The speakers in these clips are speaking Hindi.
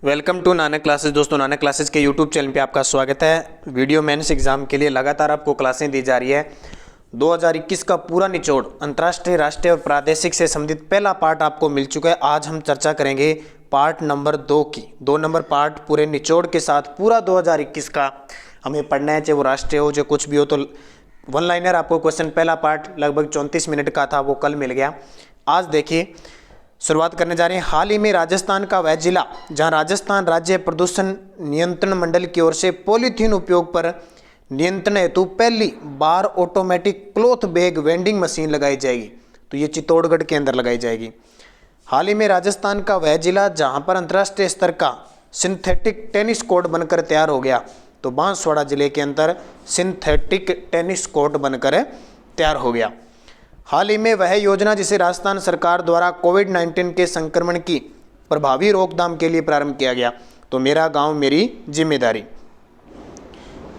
Welcome to Nanak classes. दोस्तों, नानक क्लासेस के यूट्यूब चैनल पे आपका स्वागत है। वीडियो मेंस एग्जाम के लिए लगातार आपको क्लासें दी जा रही है। 2021 का पूरा निचोड़ अंतर्राष्ट्रीय, राष्ट्रीय और प्रादेशिक से संबंधित पहला पार्ट आपको मिल चुका है। आज हम चर्चा करेंगे पार्ट नंबर 2 की। 2 नंबर पार्ट पूरे निचोड़ के साथ पूरा 2021 का हमें पढ़ना है, चाहे वो राष्ट्रीय हो, चाहे कुछ भी हो। तो वन लाइनर आपको क्वेश्चन पहला पार्ट लगभग 34 मिनट का था, वो कल मिल गया। आज देखिए, शुरुआत करने जा रहे हैं। हाल ही में राजस्थान का वह जिला जहां राजस्थान राज्य प्रदूषण नियंत्रण मंडल की ओर से पॉलीथीन उपयोग पर नियंत्रण हेतु पहली बार automatic cloth bag vending machine लगाई जाएगी। तो ये चित्तौड़गढ़ के अंदर लगाई जाएगी। हाल ही में राजस्थान का वह जिला जहां पर अंतर्राष्ट्रीय स्तर का सिंथेटिक टेनिस कोर्ट बनकर तैयार हो गया। तो बांसवाड़ा जिले के अंदर सिंथेटिक टेनिस कोर्ट बनकर तैयार हो गया। हाल ही में वह योजना जिसे राजस्थान सरकार द्वारा कोविड-19 के संक्रमण की प्रभावी रोकथाम के लिए प्रारंभ किया गया। तो मेरा गांव मेरी जिम्मेदारी।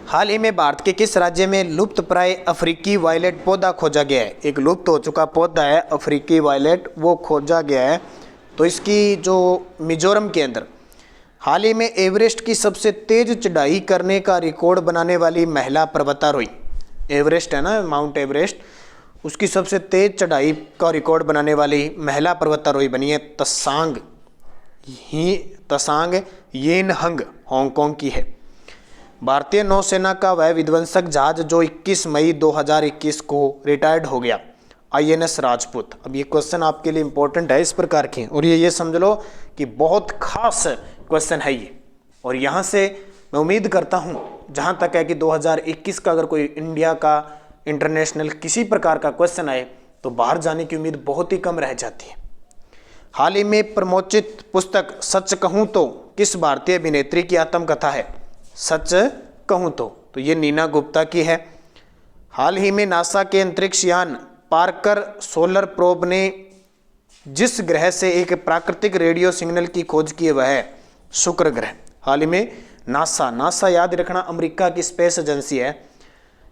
हाल ही में भारत के किस राज्य में लुप्त प्राय अफ्रीकी वायलेट पौधा खोजा गया है? एक लुप्त हो चुका पौधा है अफ्रीकी वायलेट, वो खोजा गया है। तो इसकी जो मिजोरम के अंदर हाल ही में एवरेस्ट की सबसे तेज चढ़ाई करने का रिकॉर्ड बनाने वाली महिला पर्वतारोही, एवरेस्ट है ना, माउंट एवरेस्ट, उसकी सबसे तेज चढ़ाई का रिकॉर्ड बनाने वाली महिला पर्वतारोही बनी है तसांग येनहंग, हांगकांग की है। भारतीय नौसेना का वह विध्वंसक जहाज जो 21 मई 2021 को रिटायर्ड हो गया, INS राजपूत। अब ये क्वेश्चन आपके लिए इंपॉर्टेंट है इस प्रकार के, और ये समझ लो कि बहुत खास क्वेश्चन है ये। और यहाँ से मैं उम्मीद करता हूँ, जहाँ तक है कि 2021 का अगर कोई इंडिया का इंटरनेशनल किसी प्रकार का क्वेश्चन आए तो बाहर जाने की उम्मीद बहुत ही कम रह जाती है। हाल ही में प्रमोचित पुस्तक सच कहूं तो किस भारतीय अभिनेत्री की आत्मकथा है? सच कहूं तो ये नीना गुप्ता की है। हाल ही में नासा के अंतरिक्ष यान पार्कर सोलर प्रोब ने जिस ग्रह से एक प्राकृतिक रेडियो सिग्नल की खोज की है वह है शुक्र ग्रह। हाल ही में नासा याद रखना अमेरिका की स्पेस एजेंसी है,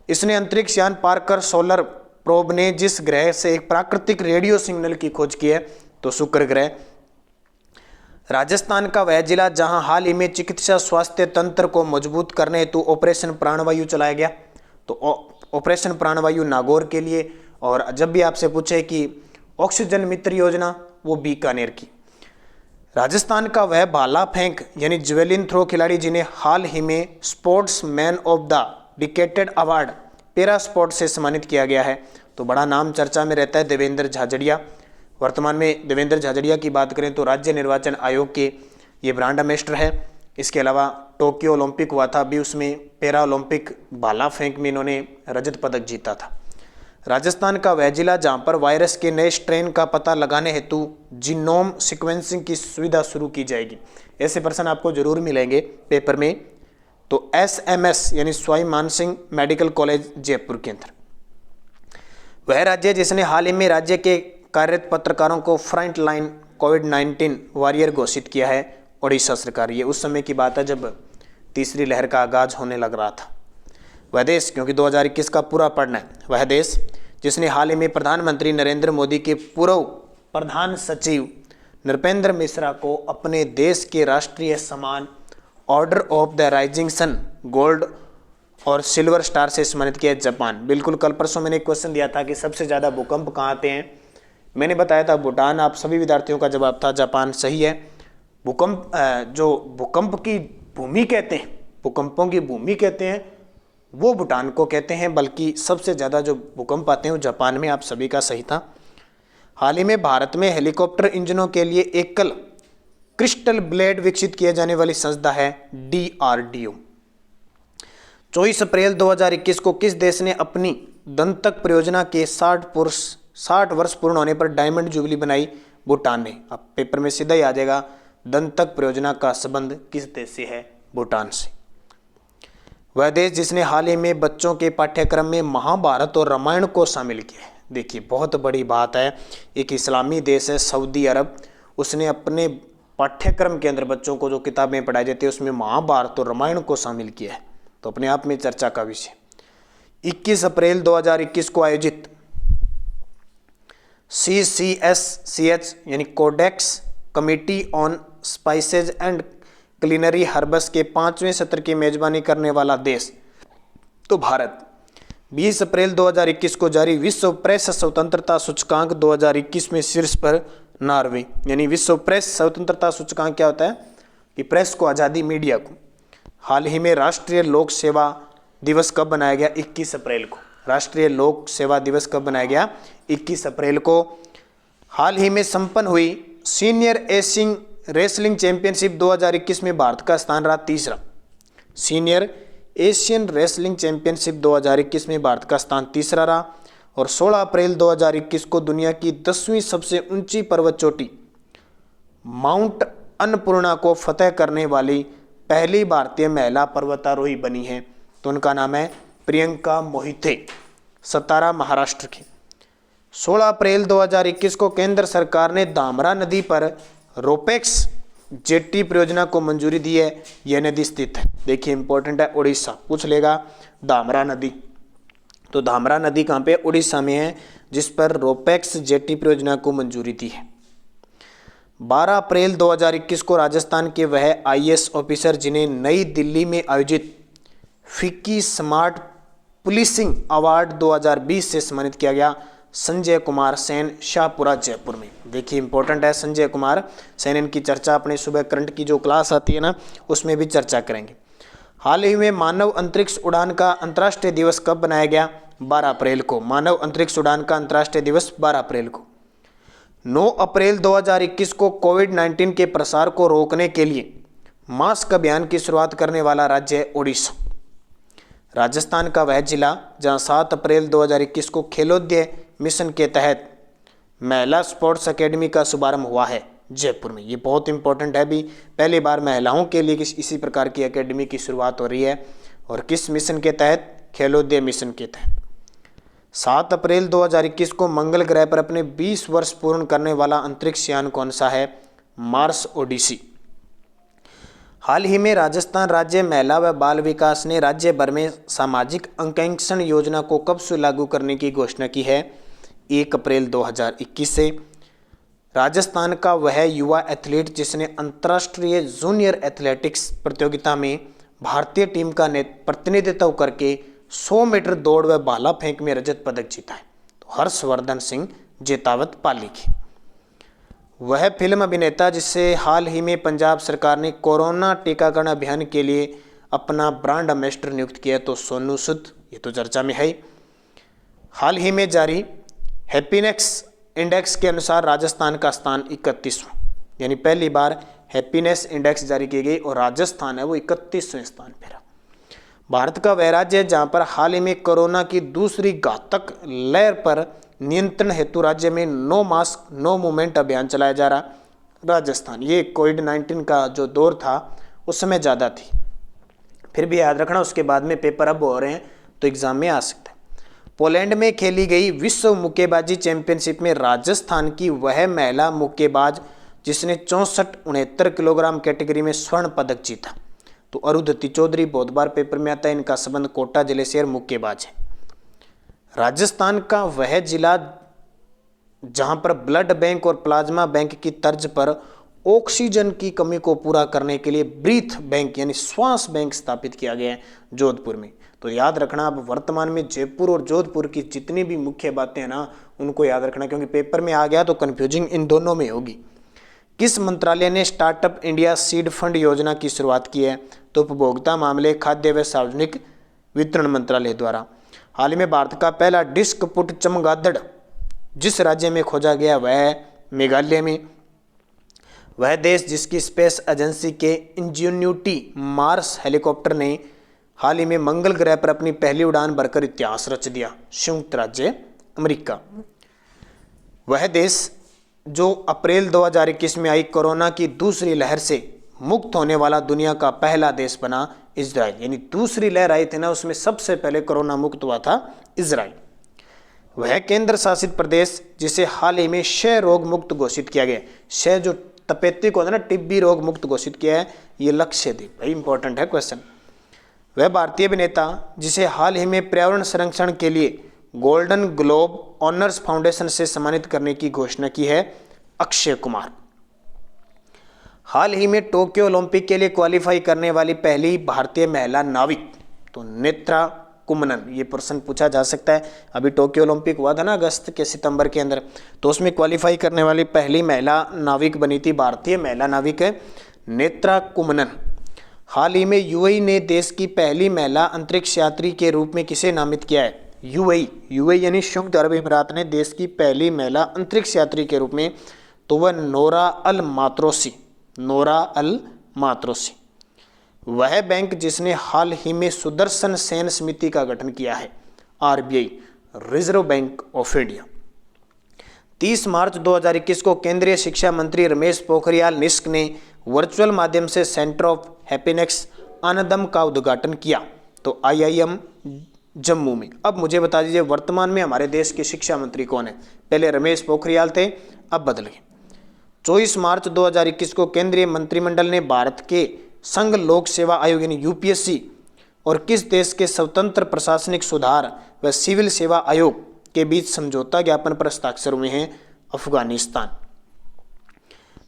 इसने अंतरिक्ष यान पार्कर सोलर प्रोब ने जिस ग्रह से एक प्राकृतिक रेडियो सिग्नल की खोज की है तो शुक्र ग्रह। राजस्थान का वह जिला जहां हाल ही में चिकित्सा स्वास्थ्य तंत्र को मजबूत करने हेतु ऑपरेशन प्राणवायु चलाया गया। तो ऑपरेशन प्राणवायु नागौर के लिए। और जब भी आपसे पूछे कि ऑक्सीजन मित्र योजना, वो बीकानेर की। राजस्थान का वह भाला फेंक यानी जेवलिन थ्रो खिलाड़ी जिन्हें हाल ही में sportsman of the decade award para sport से सम्मानित किया गया है। तो बड़ा नाम चर्चा में रहता है देवेंद्र झाझड़िया। वर्तमान में देवेंद्र झाझड़िया की बात करें तो राज्य निर्वाचन आयोग के ये ब्रांड एम्बेसडर है। इसके अलावा टोक्यो ओलंपिक हुआ था, अभी उसमें पैरा ओलंपिक भाला फेंक में इन्होंने रजत पदक जीता था। राजस्थान का वह जिला जहाँ पर वायरस के नए स्ट्रेन का पता लगाने हेतु जीनोम सिक्वेंसिंग की सुविधा शुरू की जाएगी। ऐसे प्रश्न आपको जरूर मिलेंगे पेपर में। तो SMS यानी स्वाई मानसिंह मेडिकल कॉलेज जयपुर के अंदर। वह राज्य जिसने हाल ही में राज्य के कार्यरत पत्रकारों को फ्रंट लाइन कोविड-19 वॉरियर घोषित किया है, ओडिशा सरकार। ये उस समय की बात है जब तीसरी लहर का आगाज होने लग रहा था। वह देश, क्योंकि 2021 का पूरा पढ़ना है, वह देश जिसने हाल ही में प्रधानमंत्री नरेंद्र मोदी के पूर्व प्रधान सचिव नृपेंद्र मिश्रा को अपने देश के राष्ट्रीय सम्मान order of the rising sun gold और सिल्वर स्टार से सम्मानित किया, जापान। बिल्कुल, कल परसों मैंने एक क्वेश्चन दिया था कि सबसे ज़्यादा भूकंप कहाँ आते हैं, मैंने बताया था भूटान। आप सभी विद्यार्थियों का जवाब था जापान। सही है। भूकंप जो भूकंप की भूमि कहते हैं, भूकंपों की भूमि कहते हैं, वो भूटान को कहते हैं, बल्कि सबसे ज़्यादा जो भूकंप आते हैं वो जापान में। आप सभी का सही था। हाल ही में भारत में हेलीकॉप्टर इंजनों के लिए एकल क्रिस्टल ब्लेड विकसित किए जाने वाली संस्था है DRDO। 24 अप्रैल 2021 को किस देश ने अपनी दंतक परियोजना के 60 वर्ष पूर्ण होने पर डायमंड जुबली बनाई? भूटान ने। अब पेपर में सीधा ही आ जाएगा, दंतक परियोजना का संबंध किस देश से है? भूटान से। वह देश जिसने हाल ही में बच्चों के पाठ्यक्रम में महाभारत और रामायण को शामिल किया है। देखिए, बहुत बड़ी बात है। एक इस्लामी देश है सऊदी अरब, उसने अपने पाठ्यक्रम के अंदर बच्चों को जो किताबें पढ़ाई जाती है उसमें महाभारत और रामायण को शामिल किया है। तो अपने आप में चर्चा का विषय। 21 अप्रैल 2021 को आयोजित CCSCH यानी codex committee on spices and culinary herbs के 5वें सत्र की मेजबानी करने वाला देश तो भारत। 20 अप्रैल 2021 को जारी विश्व प्रेस स्वतंत्रता सूचकांक 2021 में शीर्ष पर नॉर्वे। यानी विश्व प्रेस स्वतंत्रता सूचकांक क्या होता है कि प्रेस को आज़ादी, मीडिया को। हाल ही में राष्ट्रीय लोक सेवा दिवस कब बनाया गया? 21 अप्रैल को। राष्ट्रीय लोक सेवा दिवस कब बनाया गया? 21 अप्रैल को। हाल ही में संपन्न हुई सीनियर एशियन रेसलिंग चैंपियनशिप 2021 में भारत का स्थान रहा तीसरा। सीनियर एशियन रेसलिंग चैंपियनशिप 2021 में भारत का स्थान तीसरा रहा। और 16 अप्रैल 2021 को दुनिया की 10वीं सबसे ऊंची पर्वत चोटी माउंट अन्नपूर्णा को फतेह करने वाली पहली भारतीय महिला पर्वतारोही बनी है। तो उनका नाम है प्रियंका मोहिते, सतारा, महाराष्ट्र की। 16 अप्रैल 2021 को केंद्र सरकार ने धामरा नदी पर रोपेक्स जेटी परियोजना को मंजूरी दी है। यह नदी स्थित है, देखिए इंपॉर्टेंट है, उड़ीसा। पूछ लेगा धामरा नदी, तो धामरा नदी कहाँ पे? उड़ीसा में है, जिस पर रोपेक्स जेटी परियोजना को मंजूरी दी है। 12 अप्रैल 2021 को राजस्थान के वह आईएएस ऑफिसर जिन्हें नई दिल्ली में आयोजित फिक्की स्मार्ट पुलिसिंग अवार्ड 2020 से सम्मानित किया गया, संजय कुमार सेन, शाहपुरा, जयपुर में। देखिए इंपॉर्टेंट है संजय कुमार सेन, इनकी चर्चा अपने सुबह करंट की जो क्लास आती है ना, उसमें भी चर्चा करेंगे। हाल ही में मानव अंतरिक्ष उड़ान का अंतर्राष्ट्रीय दिवस कब बनाया गया? 12 अप्रैल को। मानव अंतरिक्ष उड़ान का अंतर्राष्ट्रीय दिवस 12 अप्रैल को। 9 अप्रैल 2021 को कोविड-19 के प्रसार को रोकने के लिए मास्क अभियान की शुरुआत करने वाला राज्य है ओडिशा। राजस्थान का वह जिला जहां 7 अप्रैल 2021 को खेलोदय मिशन के तहत महिला स्पोर्ट्स एकेडमी का शुभारंभ हुआ है, जयपुर में। ये बहुत इंपॉर्टेंट है, भी पहली बार महिलाओं के लिए इसी प्रकार की एकेडमी की शुरुआत हो रही है। और किस मिशन के तहत? खेलोदय मिशन के तहत। 7 अप्रैल 2021 को मंगल ग्रह पर अपने 20 वर्ष पूर्ण करने वाला अंतरिक्ष यान कौन सा है? मार्स ओडिसी। हाल ही में राजस्थान राज्य महिला व बाल विकास ने राज्य भर में सामाजिक अंकेक्षण योजना को कब से लागू करने की घोषणा की है? 1 अप्रैल 2021 से। राजस्थान का वह युवा एथलीट जिसने अंतर्राष्ट्रीय जूनियर एथलेटिक्स प्रतियोगिता में भारतीय टीम का प्रतिनिधित्व करके 100 मीटर दौड़ व भाला फेंक में रजत पदक जीता है, तो हर्षवर्धन सिंह जेतावत पाली की। वह फिल्म अभिनेता जिसे हाल ही में पंजाब सरकार ने कोरोना टीकाकरण अभियान के लिए अपना ब्रांड एम्बेसडर नियुक्त किया, तो सोनू सूद, ये तो चर्चा में है। हाल ही में जारी हैप्पीनेस इंडेक्स के अनुसार राजस्थान का स्थान 31वां, यानी पहली बार हैप्पीनेस इंडेक्स जारी की गई और राजस्थान है वो 31वें स्थान पर रहा। भारत का वह राज्य है जहां पर हाल ही में कोरोना की दूसरी घातक लहर पर नियंत्रण हेतु राज्य में नो मास्क नो मूवमेंट अभियान चलाया जा रहा। राजस्थान, ये कोविड-19 का जो दौर था उस समय ज़्यादा थी, फिर भी याद रखना उसके बाद में पेपर अब हो रहे हैं तो एग्जाम में आ सकता है। पोलैंड में खेली गई विश्व मुक्केबाजी चैंपियनशिप में राजस्थान की वह महिला मुक्केबाज जिसने 64-69 किलोग्राम कैटेगरी में स्वर्ण पदक जीता, तो अरुंधति चौधरी। बहुत बार पेपर में आता है, इनका संबंध कोटा जिले से मुक्केबाज है। राजस्थान का वह जिला जहां पर ब्लड बैंक और प्लाज्मा बैंक की तर्ज पर ऑक्सीजन की कमी को पूरा करने के लिए ब्रीथ बैंक यानी श्वास बैंक स्थापित किया गया है जोधपुर में। तो याद रखना, अब वर्तमान में जयपुर और जोधपुर की जितनी भी मुख्य बातें हैं ना, उनको याद रखना, क्योंकि पेपर में आ गया तो कन्फ्यूजिंग इन दोनों में होगी। किस मंत्रालय ने स्टार्टअप इंडिया सीड फंड योजना की शुरुआत की है? तो उपभोक्ता मामले, खाद्य व सार्वजनिक वितरण मंत्रालय द्वारा। हाल ही में भारत का पहला डिस्क पुट चमगादड़ जिस राज्य में खोजा गया वह है मेघालय में। वह देश जिसकी स्पेस एजेंसी के इंजेन्यूटी मार्स हेलीकॉप्टर ने हाल ही में मंगल ग्रह पर अपनी पहली उड़ान भरकर इतिहास रच दिया, संयुक्त राज्य अमेरिका। वह देश जो अप्रैल 2021 में आई कोरोना की दूसरी लहर से मुक्त होने वाला दुनिया का पहला देश बना, इजराइल। यानी दूसरी लहर आई थी ना, उसमें सबसे पहले कोरोना मुक्त हुआ था इजराइल। वह केंद्र शासित प्रदेश जिसे हाल ही में क्षय रोग मुक्त घोषित किया गया, क्षय जो तपेती को होता है ना, टिब्बी रोग मुक्त घोषित किया है, ये लक्षद्वीप। भाई इंपॉर्टेंट है क्वेश्चन। वह भारतीय अभिनेता जिसे हाल ही में पर्यावरण संरक्षण के लिए गोल्डन ग्लोब ऑनर्स फाउंडेशन से सम्मानित करने की घोषणा की है, अक्षय कुमार। हाल ही में टोक्यो ओलंपिक के लिए क्वालिफाई करने वाली पहली भारतीय महिला नाविक, तो नेत्रा कुम्मनन। ये प्रश्न पूछा जा सकता है। अभी टोक्यो ओलंपिक हुआ था ना अगस्त के सितंबर के अंदर, तो उसमें क्वालिफाई करने वाली पहली महिला नाविक बनी थी, भारतीय महिला नाविक है नेत्रा कुम्मनन। हाल ही में यूएई ने देश की पहली महिला अंतरिक्ष यात्री के रूप में किसे नामित किया है? यूएई यानी संयुक्त अरब अमीरात ने देश की पहली महिला अंतरिक्ष यात्री के रूप में, तो वह नोरा अल मात्रोसी। वह बैंक जिसने हाल ही में सुदर्शन सेन समिति का गठन किया है, RBI, reserve bank of India. 30 मार्च 2021 को केंद्रीय शिक्षा मंत्री रमेश पोखरियाल निशंक ने वर्चुअल माध्यम से सेंटर ऑफ हैप्पीनेस आनंदम का उद्घाटन किया, तो आईआईएम जम्मू में। अब मुझे बता दीजिए वर्तमान में हमारे देश के शिक्षा मंत्री कौन है? पहले रमेश पोखरियाल थे, अब बदल गए। 24 मार्च 2021 को केंद्रीय मंत्रिमंडल ने भारत के संघ लोक सेवा आयोग यानी यूपीएससी और किस देश के स्वतंत्र प्रशासनिक सुधार व सिविल सेवा आयोग के बीच समझौता ज्ञापन पर हस्ताक्षर हुए हैं? अफगानिस्तान।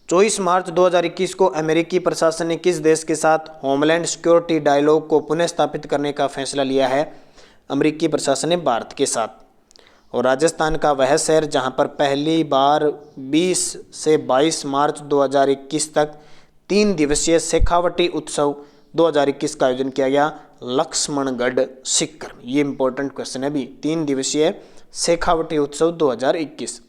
24 मार्च 2021 को अमेरिकी प्रशासन ने किस देश के साथ होमलैंड सिक्योरिटी डायलॉग को पुनः स्थापित करने का फैसला लिया है? अमेरिकी प्रशासन ने भारत के साथ। और राजस्थान का वह शहर जहां पर पहली बार 20 से 22 मार्च 2021 तक 3 दिवसीय शेखावटी उत्सव 2021 का आयोजन किया गया, लक्ष्मणगढ़ सीकर। ये इंपॉर्टेंट क्वेश्चन है। भी 3 दिवसीय शेखावटी उत्सव 2021।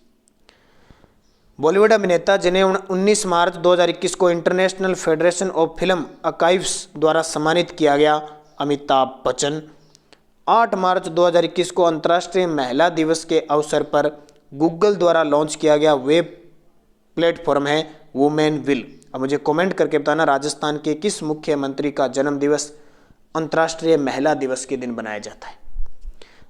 बॉलीवुड अभिनेता जिन्हें 19 मार्च 2021 को international federation of film archives द्वारा सम्मानित किया गया, अमिताभ बच्चन। 8 मार्च 2021 को अंतर्राष्ट्रीय महिला दिवस के अवसर पर गूगल द्वारा लॉन्च किया गया वेब प्लेटफॉर्म है वुमेन विल। अब मुझे कमेंट करके बताना राजस्थान के किस मुख्यमंत्री का जन्म दिवस अंतर्राष्ट्रीय महिला दिवस के दिन बनाया जाता है?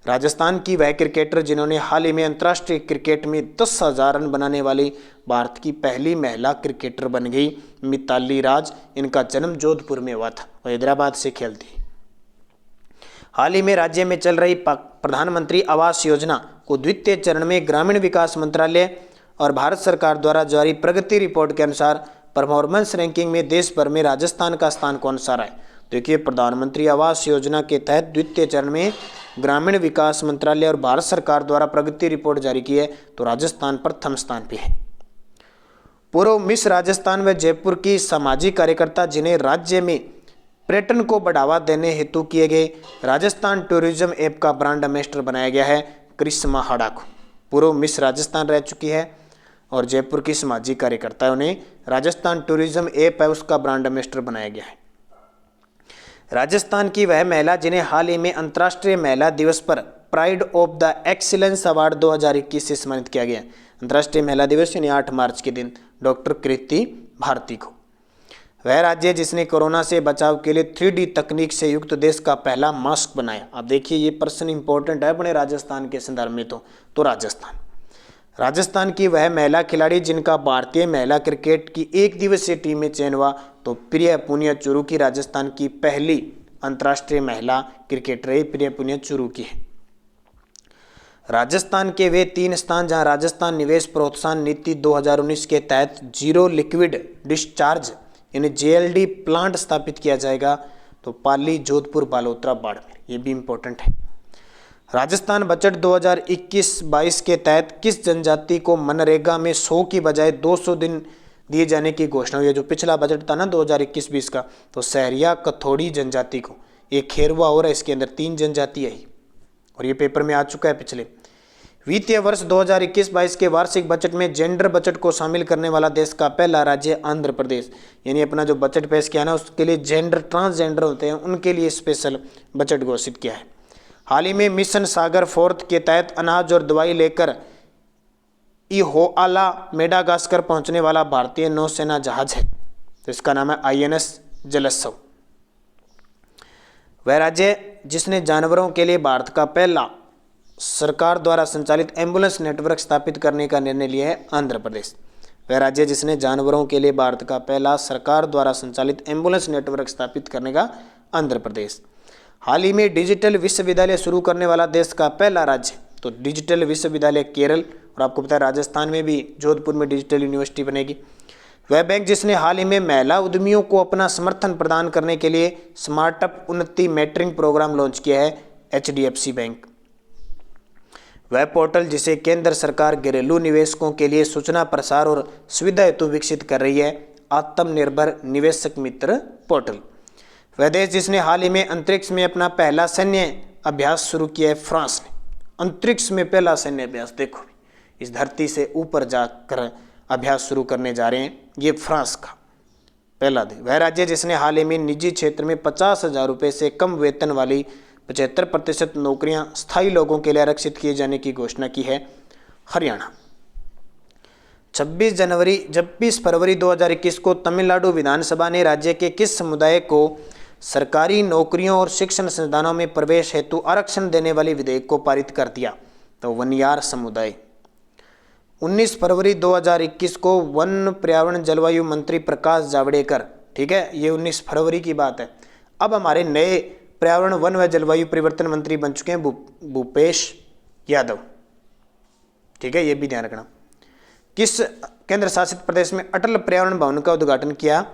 राजस्थान की वह क्रिकेटर जिन्होंने हाल ही में अंतर्राष्ट्रीय क्रिकेट में 10,000 रन बनाने वाली भारत की पहली महिला क्रिकेटर बन गई, मिताली राज। इनका जन्म जोधपुर में हुआ था और हैदराबाद से खेलती। हाल ही में राज्य में चल रही प्रधानमंत्री आवास योजना को द्वितीय चरण में ग्रामीण विकास मंत्रालय और भारत सरकार द्वारा जारी प्रगति रिपोर्ट के अनुसार परफॉर्मेंस रैंकिंग में देश भर में राजस्थान का स्थान कौन सा रहा है? देखिए, प्रधानमंत्री आवास योजना के तहत द्वितीय चरण में ग्रामीण विकास मंत्रालय और भारत सरकार द्वारा प्रगति रिपोर्ट जारी की है, तो राजस्थान प्रथम स्थान पे है। पूर्व मिस राजस्थान व जयपुर की सामाजिक कार्यकर्ता जिन्हें राज्य में पर्यटन को बढ़ावा देने हेतु किए गए राजस्थान टूरिज्म ऐप का ब्रांड एम्बेसडर बनाया गया है, करिश्मा हाड़ा को। पूर्व मिस राजस्थान रह चुकी है और जयपुर की सामाजिक कार्यकर्ता है, उन्हें राजस्थान टूरिज्म ऐप है उसका ब्रांड एम्बेसडर बनाया गया है। राजस्थान की वह महिला जिन्हें हाल ही में अंतर्राष्ट्रीय महिला दिवस पर pride of the excellence award 2021 से सम्मानित किया गया। अंतर्राष्ट्रीय महिला दिवस यानी 8 मार्च के दिन डॉक्टर कृति भारती को। वह राज्य जिसने कोरोना से बचाव के लिए 3D तकनीक से युक्त देश का पहला मास्क बनाया। अब देखिए ये प्रश्न इंपॉर्टेंट है अपने राजस्थान के संदर्भ में, तो राजस्थान की वह महिला खिलाड़ी जिनका भारतीय महिला क्रिकेट की 1 दिवसीय टीम में चयन हुआ, तो प्रिया पुनिया चुरू की राजस्थान की पहली अंतर्राष्ट्रीय महिला क्रिकेटर है, प्रिया पुनिया चुरू की है। राजस्थान के वे 3 स्थान जहां राजस्थान निवेश प्रोत्साहन नीति 2019 के तहत जीरो लिक्विड डिस्चार्ज यानी JLD प्लांट स्थापित किया जाएगा, तो पाली, जोधपुर, बालोतरा, बाड़मेर। ये भी इंपॉर्टेंट है। राजस्थान बजट 2021-22 के तहत किस जनजाति को मनरेगा में 100 की बजाय 200 दिन दिए जाने की घोषणा हुई है? जो पिछला बजट था ना 2021-22 का, तो सहरिया कथोड़ी जनजाति को, एक खेरवा और है, इसके अंदर 3 जनजाति है और ये पेपर में आ चुका है पिछले। वित्तीय वर्ष 2021-22 के वार्षिक बजट में जेंडर बजट को शामिल करने वाला देश का पहला राज्य आंध्र प्रदेश। यानी अपना जो बजट पेश किया ना उसके लिए जेंडर ट्रांसजेंडर होते हैं उनके लिए स्पेशल बजट घोषित किया है। हाल ही में मिशन सागर 4 के तहत अनाज और दवाई लेकर इहोआला मेडागास्कर पहुंचने वाला भारतीय नौसेना जहाज है, तो इसका नाम है INS जलोत्सव। वह राज्य जिसने जानवरों के लिए भारत का पहला सरकार द्वारा संचालित एम्बुलेंस नेटवर्क स्थापित करने का निर्णय लिया है, आंध्र प्रदेश। वह राज्य जिसने जानवरों के लिए भारत का पहला सरकार द्वारा संचालित एम्बुलेंस नेटवर्क स्थापित करने का, आंध्र प्रदेश। हाल ही में डिजिटल विश्वविद्यालय शुरू करने वाला देश का पहला राज्य, तो डिजिटल विश्वविद्यालय केरल। और आपको पता है राजस्थान में भी जोधपुर में डिजिटल यूनिवर्सिटी बनेगी। वह बैंक जिसने हाल ही में महिला उद्यमियों को अपना समर्थन प्रदान करने के लिए स्टार्टअप उन्नति मेंटरिंग प्रोग्राम लॉन्च किया है, HDFC बैंक। वह पोर्टल जिसे केंद्र सरकार घरेलू निवेशकों के लिए सूचना प्रसार और सुविधा हेतु विकसित कर रही है, आत्मनिर्भर निवेशक मित्र पोर्टल। वह देश जिसने हाल ही में अंतरिक्ष में अपना पहला सैन्य अभ्यास शुरू किया है, फ्रांस ने। अंतरिक्ष में पहला सैन्य अभ्यास, देखो इस धरती से ऊपर जाकर अभ्यास शुरू करने जा रहे हैं, ये फ्रांस का पहला देश। वह राज्य जिसने हाल ही में निजी क्षेत्र में 50,000 रुपये से कम वेतन वाली 75% नौकरियां स्थायी लोगों के लिए आरक्षित किए जाने की घोषणा की है, हरियाणा। 26 फरवरी 2021 को तमिलनाडु विधानसभा ने राज्य के किस समुदाय को सरकारी नौकरियों और शिक्षण संस्थानों में प्रवेश हेतु आरक्षण देने वाले विधेयक को पारित कर दिया? तो वनयार समुदाय। 19 फरवरी 2021 को वन पर्यावरण जलवायु मंत्री प्रकाश जावड़ेकर, ठीक है, ये 19 फरवरी की बात है। अब हमारे नए पर्यावरण वन व जलवायु परिवर्तन मंत्री बन चुके हैं भूपेश यादव, ठीक है, ये भी ध्यान रखना। किस केंद्र शासित प्रदेश में अटल पर्यावरण भवन का उद्घाटन किया?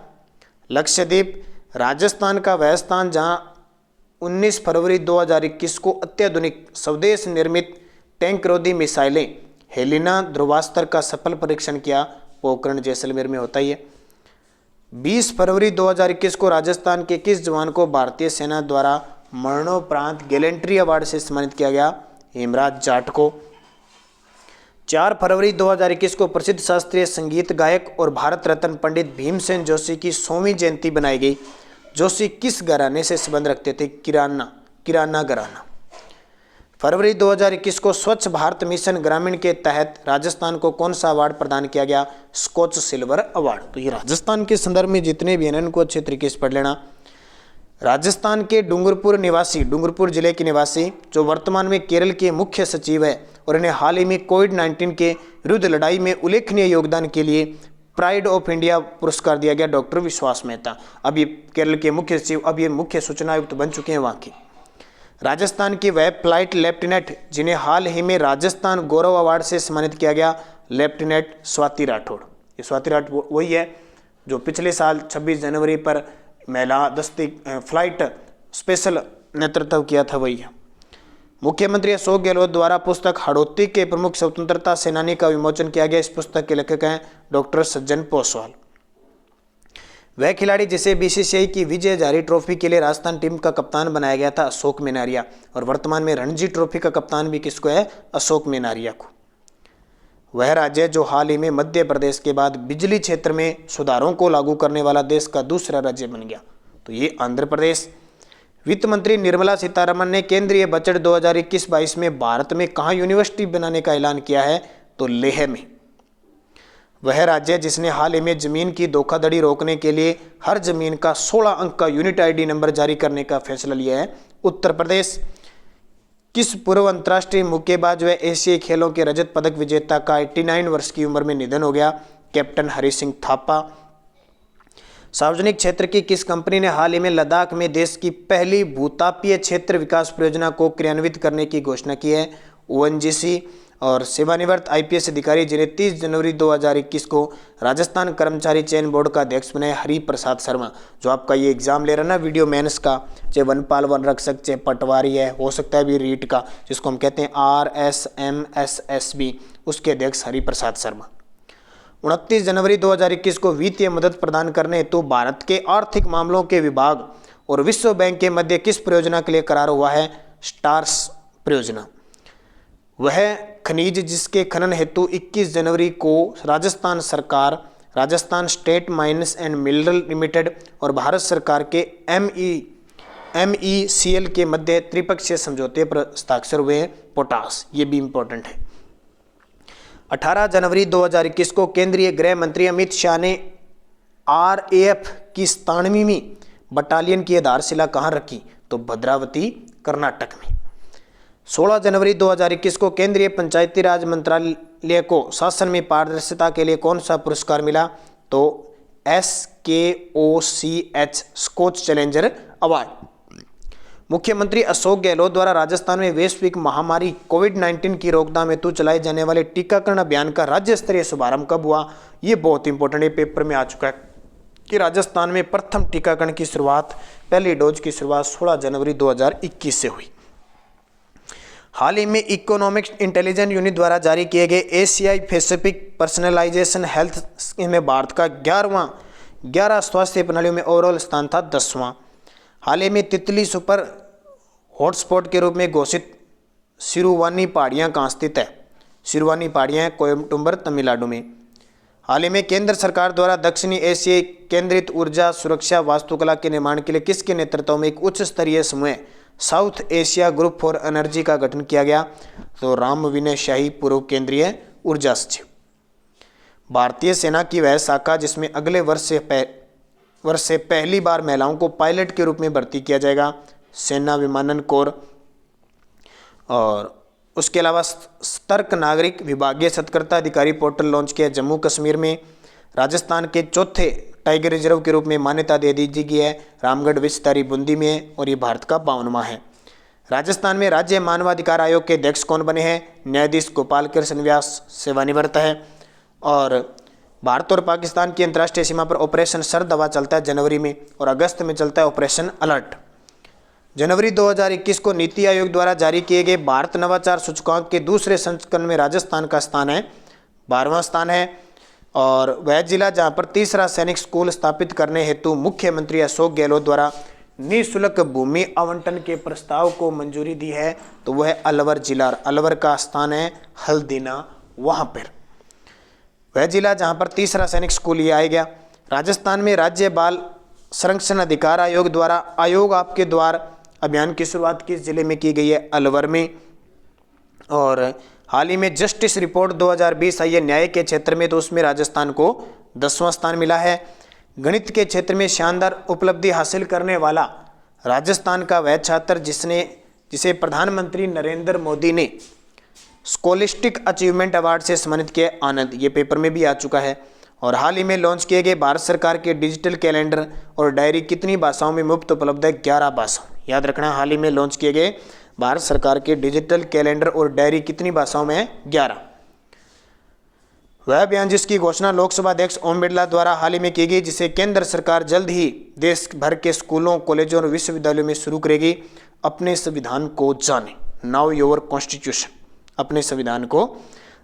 लक्षद्वीप। राजस्थान का वह स्थान जहां 19 फरवरी 2021 को अत्याधुनिक स्वदेश निर्मित टैंक रोधी मिसाइलें हेलिना ध्रुवास्त्र का सफल परीक्षण किया, पोखरण जैसलमेर में होता ही है। 20 फरवरी 2021 को राजस्थान के किस जवान को भारतीय सेना द्वारा मरणोपरांत गैलेंट्री अवार्ड से सम्मानित किया गया? हेमराज जाट को। 4 फरवरी 2021 को प्रसिद्ध शास्त्रीय संगीत गायक और भारत रत्न पंडित भीमसेन जोशी की 100वीं जयंती बनाई गई। जोशी किस घराने से संबंध रखते थे? किराना घराना। फरवरी 2021 को स्वच्छ भारत मिशन ग्रामीण के तहत राजस्थान को कौन सा अवार्ड प्रदान किया गया? Skoch silver award. तो ये राजस्थान के संदर्भ में जितने भी हैं इनको अच्छे तरीके से पढ़ लेना। राजस्थान के डूंगरपुर जिले के निवासी जो वर्तमान में केरल के मुख्य सचिव है और इन्हें हाल ही में कोविड-19 के विरुद्ध लड़ाई में उल्लेखनीय योगदान के लिए प्राइड ऑफ इंडिया पुरस्कार दिया गया, डॉक्टर विश्वास मेहता। अब ये केरल के मुख्य सचिव, अब ये मुख्य सूचना आयुक्त बन चुके हैं वहाँ के। राजस्थान की वह फ्लाइट लेफ्टिनेंट जिन्हें हाल ही में राजस्थान गौरव अवार्ड से सम्मानित किया गया, लेफ्टिनेंट स्वाति राठौड़। ये स्वाति राठौड़ वही है जो पिछले साल 26 जनवरी पर महिला दस्ती फ्लाइट स्पेशल नेतृत्व किया था, वही है। मुख्यमंत्री अशोक गहलोत द्वारा पुस्तक हड़ौती के प्रमुख स्वतंत्रता सेनानी का विमोचन किया गया। इस पुस्तक के लेखक हैं डॉक्टर सज्जन पोसवाल। वह खिलाड़ी जिसे बीसीसीआई की विजय हजारे ट्रॉफी के लिए राजस्थान टीम का कप्तान बनाया गया था, अशोक मेनारिया। और वर्तमान में रणजी ट्रॉफी का कप्तान भी किसको है? अशोक मेनारिया को। वह राज्य जो हाल ही में मध्य प्रदेश के बाद बिजली क्षेत्र में सुधारों को लागू करने वाला देश का दूसरा राज्य बन गया, तो ये आंध्र प्रदेश। वित्त मंत्री निर्मला सीतारमण ने केंद्रीय बजट 2021-22 में भारत में कहाँ यूनिवर्सिटी बनाने का ऐलान किया है? तो लेह में। वह राज्य जिसने हाल ही में जमीन की धोखाधड़ी रोकने के लिए हर जमीन का 16 अंक का यूनिट आईडी नंबर जारी करने का फैसला लिया है? उत्तर प्रदेश। किस पूर्व अंतर्राष्ट्रीय मुक्केबाज व एशियाई खेलों के रजत पदक विजेता का 89 वर्ष की उम्र में निधन हो गया? कैप्टन हरि सिंह थापा। सार्वजनिक क्षेत्र की किस कंपनी ने हाल ही में लद्दाख में देश की पहली भूतापीय क्षेत्र विकास परियोजना को क्रियान्वित करने की घोषणा की है? ONGC। और सेवानिवृत्त IPS अधिकारी जिन्हें 30 जनवरी 2021 को राजस्थान कर्मचारी चयन बोर्ड का अध्यक्ष बने, हरि प्रसाद शर्मा। जो आपका ये एग्जाम ले रहा है ना वीडियो मेंस का, चाहे वनपाल वन रक्षक, चाहे पटवारी है, हो सकता है भी रीट का जिसको हम कहते हैं RSMSSB, उसके अध्यक्ष हरि प्रसाद शर्मा। 29 जनवरी 2021 को वित्तीय मदद प्रदान करने हेतु भारत के आर्थिक मामलों के विभाग और विश्व बैंक के मध्य किस परियोजना के लिए करार हुआ है? स्टार्स परियोजना। वह खनिज जिसके खनन हेतु 21 जनवरी को राजस्थान सरकार, Rajasthan state mines and mineral limited और भारत सरकार के MECL के मध्य त्रिपक्षीय समझौते पर हस्ताक्षर हुए हैं, पोटास। ये भी इंपॉर्टेंट है। 18 जनवरी 2021 को केंद्रीय गृह मंत्री अमित शाह ने RAF की 97वीं बटालियन की आधारशिला कहाँ रखी? तो भद्रावती, कर्नाटक में। 16 जनवरी 2021 को केंद्रीय पंचायती राज मंत्रालय को शासन में पारदर्शिता के लिए कौन सा पुरस्कार मिला? तो SKOCH स्कॉच चैलेंजर अवार्ड। मुख्यमंत्री अशोक गहलोत द्वारा राजस्थान में वैश्विक महामारी कोविड-19 की रोकथाम हेतु चलाए जाने वाले टीकाकरण अभियान का राज्य स्तरीय शुभारंभ कब हुआ? ये बहुत इंपॉर्टेंट है, पेपर में आ चुका है कि राजस्थान में प्रथम टीकाकरण की शुरुआत, पहली डोज की शुरुआत 16 जनवरी 2021 से हुई। हाल ही में इकोनॉमिक इंटेलिजेंस यूनिट द्वारा जारी किए गए एशियाई पैसिफिक पर्सनलाइजेशन हेल्थ स्कीम में भारत का 11 स्वास्थ्य प्रणालियों में ओवरऑल स्थान था 10वां। हाल ही में तितली सुपर हॉटस्पॉट के रूप में घोषित सिरुवानी पहाड़ियाँ कहाँ स्थित है? सिरुवानी पहाड़ियाँ कोयम्बटूर तमिलनाडु में। हाल ही में केंद्र सरकार द्वारा दक्षिणी एशियाई केंद्रित ऊर्जा सुरक्षा वास्तुकला के निर्माण के लिए किसके नेतृत्व में एक उच्च स्तरीय समूह south Asia group for energy का गठन किया गया? तो राम विनय शाही, पूर्व केंद्रीय ऊर्जा सचिव। भारतीय सेना की वह शाखा जिसमें अगले वर्ष से पहली बार महिलाओं को पायलट के रूप में भर्ती किया जाएगा, सेना विमानन कोर। और उसके अलावा सतर्क नागरिक विभागीय सतर्कता अधिकारी पोर्टल लॉन्च किया जम्मू कश्मीर में। राजस्थान के चौथे टाइगर रिजर्व के रूप में मान्यता दे दी गई है, रामगढ़ विस्तारी बूंदी में, और ये भारत का 52वां है। राजस्थान में राज्य मानवाधिकार आयोग के अध्यक्ष कौन बने हैं? न्यायाधीश गोपाल कृष्ण व्यास सेवानिवृत्त है। और भारत और पाकिस्तान की अंतर्राष्ट्रीय सीमा पर ऑपरेशन सरदवा चलता है जनवरी में, और अगस्त में चलता है ऑपरेशन अलर्ट। जनवरी 2021 को नीति आयोग द्वारा जारी किए गए भारत नवाचार सूचकांक के दूसरे संस्करण में राजस्थान का स्थान है 12वां स्थान है। और वह जिला जहां पर तीसरा सैनिक स्कूल स्थापित करने हेतु मुख्यमंत्री अशोक गहलोत द्वारा निःशुल्क भूमि आवंटन के प्रस्ताव को मंजूरी दी है, तो वह अलवर जिला, अलवर का स्थान है हल्दीना, वहां पर वह जिला जहां पर तीसरा सैनिक स्कूल ये आएगा। राजस्थान में राज्य बाल संरक्षण अधिकार आयोग द्वारा आयोग आपके द्वार अभियान की शुरुआत किस जिले में की गई है? अलवर में। और हाल ही में जस्टिस रिपोर्ट 2020 आई है न्याय के क्षेत्र में, तो उसमें राजस्थान को 10वां स्थान मिला है। गणित के क्षेत्र में शानदार उपलब्धि हासिल करने वाला राजस्थान का वह छात्र जिसे प्रधानमंत्री नरेंद्र मोदी ने स्कॉलिस्टिक अचीवमेंट अवार्ड से सम्मानित किया, आनंद, ये पेपर में भी आ चुका है। और हाल ही में लॉन्च किए गए भारत सरकार के डिजिटल कैलेंडर और डायरी कितनी भाषाओं में मुफ्त उपलब्ध है? 11 भाषाओं। याद रखना, हाल ही में लॉन्च किए गए भारत सरकार के डिजिटल कैलेंडर और डायरी कितनी भाषाओं में है? 11। वह अभियान जिसकी घोषणा लोकसभा अध्यक्ष ओम बिरला द्वारा हाल ही में की गई, जिसे केंद्र सरकार जल्द ही देश भर के स्कूलों, कॉलेजों और विश्वविद्यालयों में शुरू करेगी। अपने संविधान को जाने, नाउ योर कॉन्स्टिट्यूशन, अपने संविधान को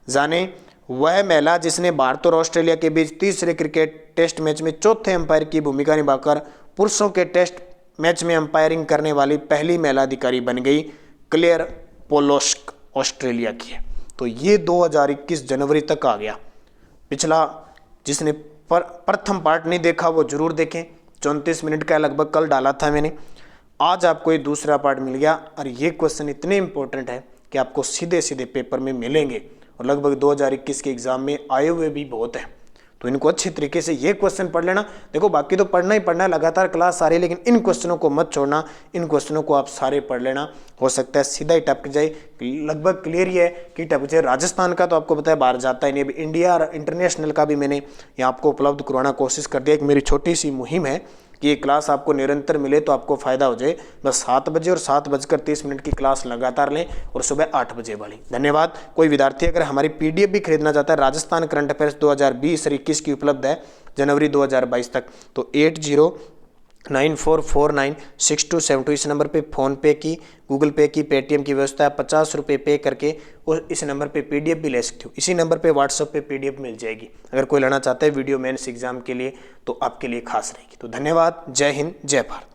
जाने। वह महिला जिसने भारत और ऑस्ट्रेलिया के बीच तीसरे क्रिकेट टेस्ट मैच में चौथे अंपायर की भूमिका निभाकर पुरुषों के टेस्ट मैच में अंपायरिंग करने वाली पहली महिला अधिकारी बन गई, क्लेयर पोलोस्क, ऑस्ट्रेलिया की है। तो ये 2021 जनवरी तक आ गया। पिछला जिसने प्रथम पार्ट नहीं देखा वो जरूर देखें, 34 मिनट का लगभग कल डाला था मैंने। आज आपको ये दूसरा पार्ट मिल गया, और ये क्वेश्चन इतने इंपॉर्टेंट है कि आपको सीधे सीधे पेपर में मिलेंगे, और लगभग 2021 के एग्जाम में आए हुए भी बहुत हैं। तो इनको अच्छी तरीके से ये क्वेश्चन पढ़ लेना। देखो बाकी तो पढ़ना ही पढ़ना है, लगातार क्लास सारी, लेकिन इन क्वेश्चनों को मत छोड़ना, इन क्वेश्चनों को आप सारे पढ़ लेना। हो सकता है सीधा ही टपक जाए, लगभग क्लियर ही है कि टपक जाए। राजस्थान का तो आपको पता है बाहर जाता ही नहीं। अभी इंडिया और इंटरनेशनल का भी मैंने यहाँ आपको उपलब्ध करवाना कोशिश कर दिया। एक मेरी छोटी सी मुहिम है कि ये क्लास आपको निरंतर मिले तो आपको फायदा हो जाए। बस 7 बजे और 7:30 की क्लास लगातार लें, और सुबह 8 बजे वाली। धन्यवाद। कोई विद्यार्थी अगर हमारी पीडीएफ भी खरीदना चाहता है, राजस्थान करंट अफेयर्स 2020 और 21 की उपलब्ध है जनवरी 2022 तक, तो 8094496272 इस नंबर पे फ़ोन पे की, गूगल पे की, पेटीएम की व्यवस्था है। 50 रुपये पे करके और इस नंबर पे पीडीएफ भी ले सकते हो। इसी नंबर पे व्हाट्सएप पे पीडीएफ मिल जाएगी। अगर कोई लेना चाहता है वीडियो मेंस एग्जाम के लिए, तो आपके लिए खास रहेगी। तो धन्यवाद। जय हिंद, जय भारत।